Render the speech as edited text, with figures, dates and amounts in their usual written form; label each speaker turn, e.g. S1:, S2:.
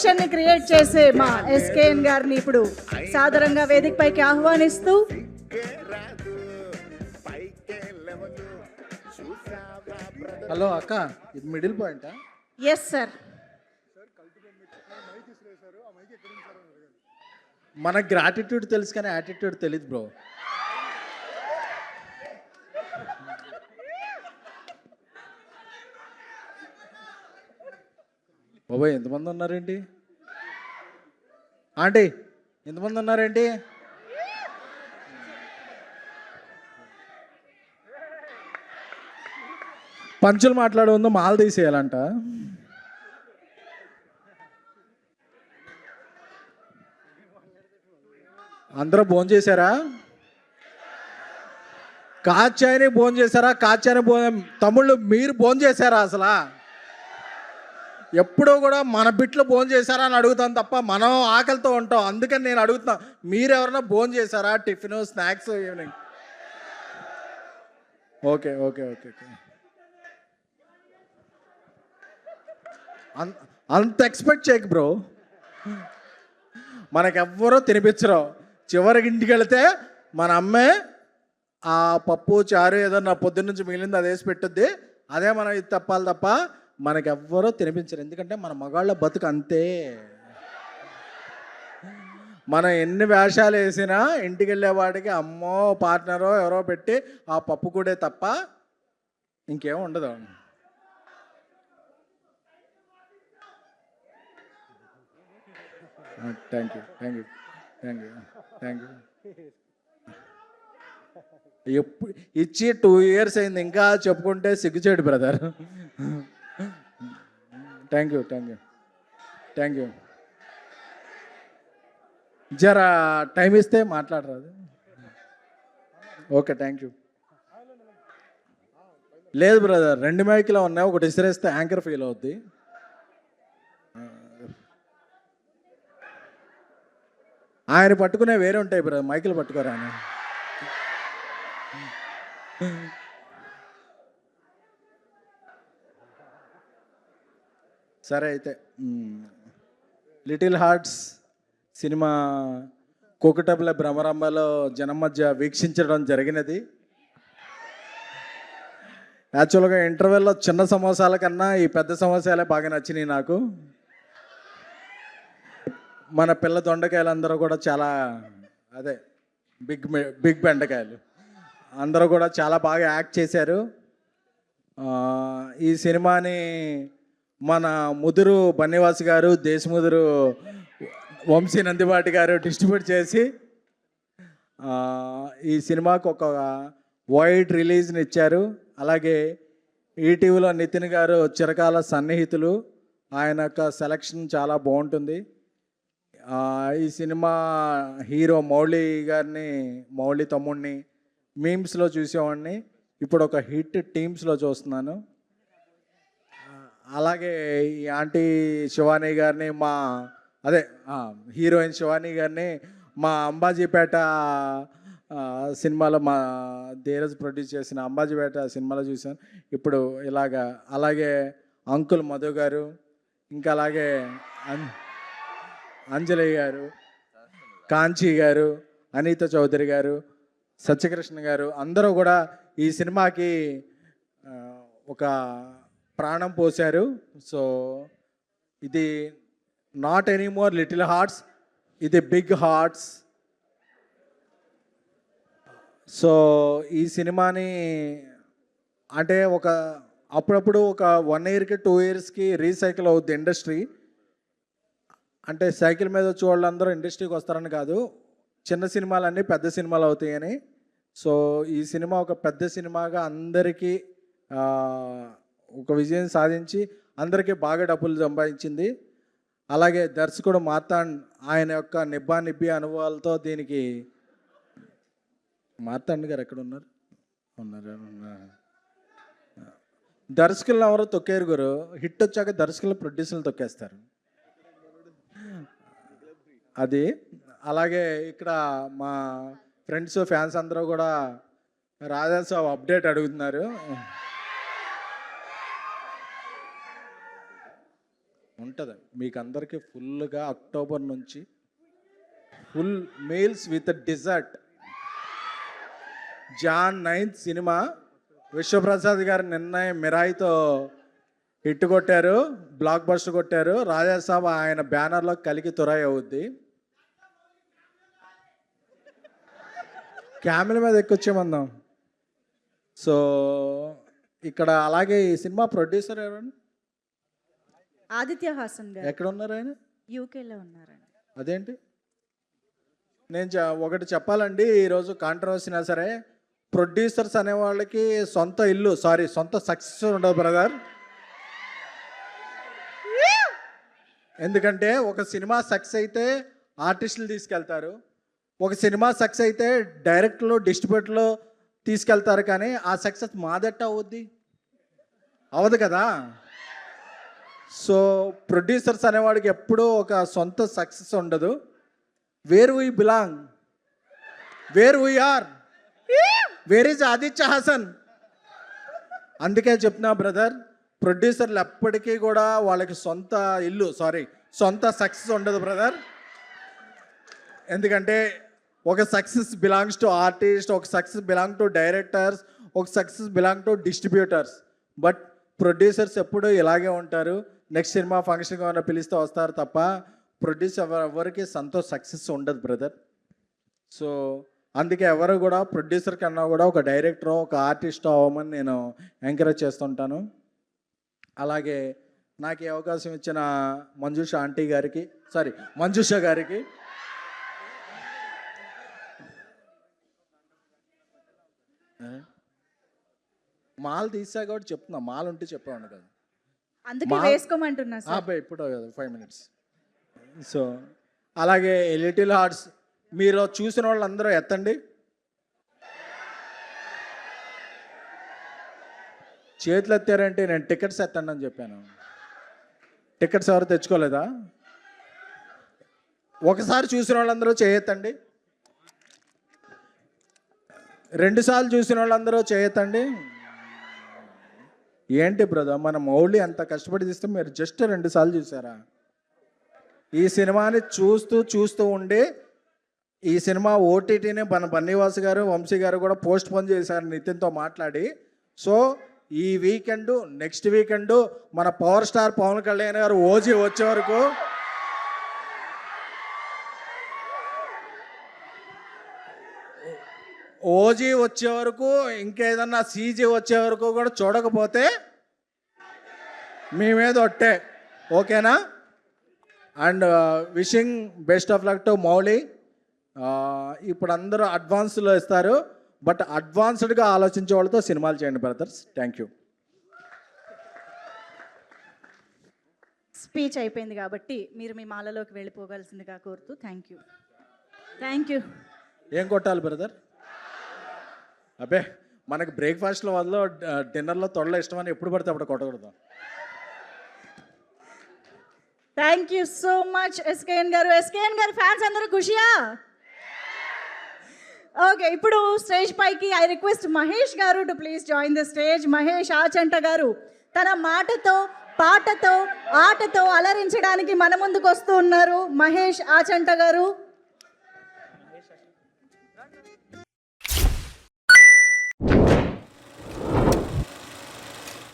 S1: ని క్రియేట్ చేసే మా ఎస్కేఎన్ గారిని ఇప్పుడు సాదరంగా వేదికపైకి ఆహ్వానిస్తూ
S2: హలో అక్క, ఇది మిడిల్ పాయింటా?
S1: Yes sir.
S2: మన గ్రాటిట్యూడ్ తెలుసు కానీ యాటిట్యూడ్ తెలియదు బ్రో. బాబాయ్ ఎంతమంది ఉన్నారేంటి? ఆంటీ ఎంతమంది ఉన్నారేంటి? పంచులు మాట్లాడే ఉందో మాల తీసేయాలంట. అందరూ భోజనం చేశారా? కాచాయని భోజనం చేశారా? కాచాయని భోజనం తమ్ముళ్ళు మీరు భోజనం చేశారా? అసలు ఎప్పుడూ కూడా మన బిట్లు భోజనం చేశారా అని అడుగుతాను తప్ప మనం ఆకలితో ఉంటాం. అందుకని నేను అడుగుతున్నా, మీరు ఎవరైనా భోజనం చేశారా? Tiffin, snacks, evening? Okay okay okay okay. అంత ఎక్స్పెక్ట్ చేయకు బ్రో. మనకెవ్వరూ తినిపించరు. చివరికి ఇంటికి వెళితే మన అమ్మే ఆ పప్పు చారు ఏదన్నా పొద్దున్న నుంచి మిగిలింది అది వేసి పెట్టుద్ది. అదే మనం ఇది తప్పాలి తప్ప మనకెవ్వరూ తినిపించరు. ఎందుకంటే మన మగాళ్ళ బతుకు అంతే. మనం ఎన్ని వేషాలు వేసినా ఇంటికి వెళ్ళేవాడికి అమ్మో పార్ట్నరో ఎవరో పెట్టి ఆ పప్పు కూడా తప్ప ఇంకేం ఉండదు. Thank you thank you thank you thank you. ఎప్పుడు ఇచ్చి 2 years అయింది, ఇంకా చెప్పుకుంటే సిగ్గుచేడు brother. Thank you thank you thank you. జరా టైం ఇస్తే మాట్లాడరాదు? Okay thank you. లేదు బ్రదర్, 2 మైకులు ఉన్నాయి, ఒకటి ఇసిరేస్తే యాంకర్ ఫీల్ అవుద్ది. ఆయన పట్టుకునే వేరే ఉంటాయి బ్రదర్, మైకులు పట్టుకోరా ఆయన. సరే అయితే, లిటిల్ హార్ట్స్ సినిమా కోకటబుల భ్రమరంభలో జనం మధ్య వీక్షించడం జరిగినది. యాక్చువల్గా ఇంటర్వెల్లో చిన్న సమోసాల కన్నా ఈ పెద్ద సమోసాలే బాగా నచ్చినాయి నాకు. మన పిల్ల దొండకాయలు అందరూ కూడా చాలా అదే బిగ్ బెండకాయలు అందరూ కూడా చాలా బాగా యాక్ట్ చేశారు. ఈ సినిమాని మన ముదురు బన్నివాస్ గారు, దేశముదురు వంశీ నందిబాటి గారు డిస్ట్రిబ్యూట్ చేసి ఈ సినిమాకు ఒక వైడ్ రిలీజ్ని ఇచ్చారు. అలాగే ఈటీవీలో నితిన్ గారు చిరకాల సన్నిహితులు, ఆయన యొక్క సెలక్షన్ చాలా బాగుంటుంది. ఈ సినిమా హీరో మౌళి తమ్ముడిని మీమ్స్లో చూసేవాడిని, ఇప్పుడు ఒక హిట్ టీమ్స్లో చూస్తున్నాను. అలాగే ఈ ఆంటీ శివాని గారిని హీరోయిన్ శివాని గారిని మా అంబాజీపేట సినిమాలో మా ధీరజ్ ప్రొడ్యూస్ చేసిన అంబాజీపేట సినిమాలో చూశాను. ఇప్పుడు అలాగే అంకుల్ మధు గారు, ఇంకా అలాగే అంజలి గారు, కాంచీ గారు, అనిత చౌదరి గారు, సత్యకృష్ణ గారు అందరూ కూడా ఈ సినిమాకి ఒక ప్రాణం పోశారు. సో ఇది నాట్ ఎనీమోర్ లిటిల్ హార్ట్స్, ఇది బిగ్ హార్ట్స్. సో ఈ సినిమాని అంటే అప్పుడప్పుడు ఒక 1 yearకి 2 yearsకి రీసైకిల్ అవుద్ది ఇండస్ట్రీ. అంటే సైకిల్ మీద వచ్చే వాళ్ళందరూ ఇండస్ట్రీకి వస్తారని కాదు, చిన్న సినిమాలన్నీ పెద్ద సినిమాలు అవుతాయని. సో ఈ సినిమా ఒక పెద్ద సినిమాగా అందరికీ ఒక విజయం సాధించి అందరికీ బాగా డబ్బులు సంపాదించింది. అలాగే దర్శకుడు మార్తాండ్ ఆయన యొక్క నిబ్బి అనుభవాలతో దీనికి మార్తాండ్ గారు ఎక్కడ ఉన్నారు? దర్శకులను ఎవరో తొక్కేరు గురు, హిట్ వచ్చాక దర్శకులు ప్రొడ్యూసర్లు తొక్కేస్తారు అది. అలాగే ఇక్కడ మా ఫ్రెండ్స్ ఫ్యాన్స్ అందరూ కూడా రాధాసాబ్ అప్డేట్ అడుగుతున్నారు. ఉంటుంది మీకు అందరికీ ఫుల్గా అక్టోబర్ నుంచి ఫుల్ మీల్స్ విత్ డిజర్ట్. జాన్ 9th సినిమా విశ్వప్రసాద్ గారు నిన్న మిరాయితో హిట్ కొట్టారు, బ్లాక్ బస్టర్ కొట్టారు. రాజాసాబ్ ఆయన బ్యానర్లో కలికి తురాయి అవుద్ది. క్యామెల మీద ఎక్కొచ్చేమందాం. సో ఇక్కడ అలాగే ఈ సినిమా ప్రొడ్యూసర్ ఎవరండి?
S1: ఆదిత్య హాసన్ గారు
S2: ఎక్కడ ఉన్నారు ఆయన?
S1: యూకేలో ఉన్నారండి.
S2: అదేంటి? నేను ఒకటి చెప్పాలండి, ఈరోజు కాంట్రవర్సీనా సరే ప్రొడ్యూసర్స్ అనే వాళ్ళకి సొంత ఇల్లు సొంత సక్సెస్ ఉండదు బ్రదర్. ఎందుకంటే ఒక సినిమా సక్సెస్ అయితే ఆర్టిస్టులు తీసుకెళ్తారు, ఒక సినిమా సక్సెస్ అయితే డైరెక్టర్లు డిస్ట్రిబ్యూటర్లు తీసుకెళ్తారు, కానీ ఆ సక్సెస్ మాదట్ట అవుద్ది అవదు కదా. సో ప్రొడ్యూసర్స్ అనేవాడికి ఎప్పుడూ ఒక సొంత సక్సెస్ ఉండదు. Where we belong, where we are, where is Aditya Hasan. అందుకే చెప్తున్నా బ్రదర్, ప్రొడ్యూసర్లు ఎప్పటికీ కూడా వాళ్ళకి సొంత ఇల్లు సొంత సక్సెస్ ఉండదు బ్రదర్. ఎందుకంటే ఒక సక్సెస్ బిలాంగ్స్ టు ఆర్టిస్ట్, ఒక సక్సెస్ బిలాంగ్ టు డైరెక్టర్స్, ఒక success belong to distributors. But producers ఎప్పుడూ ఇలాగే ఉంటారు. నెక్స్ట్ సినిమా ఫంక్షన్కి ఏమైనా పిలిస్తే వస్తారు తప్ప ప్రొడ్యూసర్ ఎవరికి సొంత సక్సెస్ ఉండదు బ్రదర్. సో అందుకే ఎవరు కూడా ప్రొడ్యూసర్ కన్నా కూడా ఒక డైరెక్టర్, ఒక ఆర్టిస్ట్ అవ్వమని నేను ఎంకరేజ్ చేస్తుంటాను. అలాగే నాకు ఈ అవకాశం ఇచ్చిన మంజుష గారికి మాల్ తీసా కాబట్టి చెప్తున్నా, మాల్ ఉంటే చెప్పాను కదా,
S1: అందుకే వేసుకోమంటున్నా సార్.
S2: ఇప్పుడు 5 minutes. సో అలాగే లిటిల్ హార్ట్స్ మీరు చూసిన వాళ్ళందరూ ఎత్తండి. చేతులు ఎత్తారంటే నేను టికెట్స్ ఎత్తండి అని చెప్పాను. టికెట్స్ ఎవరు తెచ్చుకోలేదా? ఒకసారి చూసిన వాళ్ళందరూ చేయెత్తండి. 2 సార్లు చూసిన వాళ్ళందరూ చేయెత్తండి. ఏంటి బ్రదర్, మన మౌళి అంత కష్టపడి తీస్తే మీరు జస్ట్ 2 సార్లు చూసారా? ఈ సినిమాని చూస్తూ ఉండి ఈ సినిమా ఓటీటీని మన బన్నీవాస్ గారు, వంశీ గారు కూడా పోస్ట్ పోన్ చేశారు నితిన్తో మాట్లాడి. సో ఈ వీకెండ్, నెక్స్ట్ వీకెండ్ మన పవర్ స్టార్ పవన్ కళ్యాణ్ గారు ఓజీ వచ్చే వరకు ఇంకేదన్నా సీజీ వచ్చే వరకు కూడా చూడకపోతే మీ మీద ఒట్టే, ఓకేనా? And wishing best of luck to Mouli. ఇప్పుడు అందరూ అడ్వాన్స్లో ఇస్తారు, బట్ అడ్వాన్స్డ్గా ఆలోచించే వాళ్ళతో సినిమాలు చేయండి బ్రదర్స్. Thank you.
S1: స్పీచ్ అయిపోయింది కాబట్టి మీరు మీ మాలలోకి వెళ్ళిపోగలసిందిగా కోరుతూ థ్యాంక్ యూ.
S2: ఏం కొట్టాలి బ్రదర్? అబ్బే మనకి బ్రేక్ఫాస్ట్లో వల్ల డిన్నర్లో తొడలో ఇష్టమని ఎప్పుడు పడితే అప్పుడు కొట్టకూడదు.
S1: Thank you so much SKN గారు. ఎస్కేఎన్ గారు ఫ్యాన్స్ అందరూ ఖుషియా? ఓకే, ఇప్పుడు స్టేజ్ పైకి ఐ రిక్వెస్ట్ మహేష్ గారు to please join the stage. Mahesh Achanta గారు తన మాటతో, పాటతో, ఆటతో అలరించడానికి మన ముందుకు వస్తూ ఉన్నారు. మహేష్ ఆచంట గారు.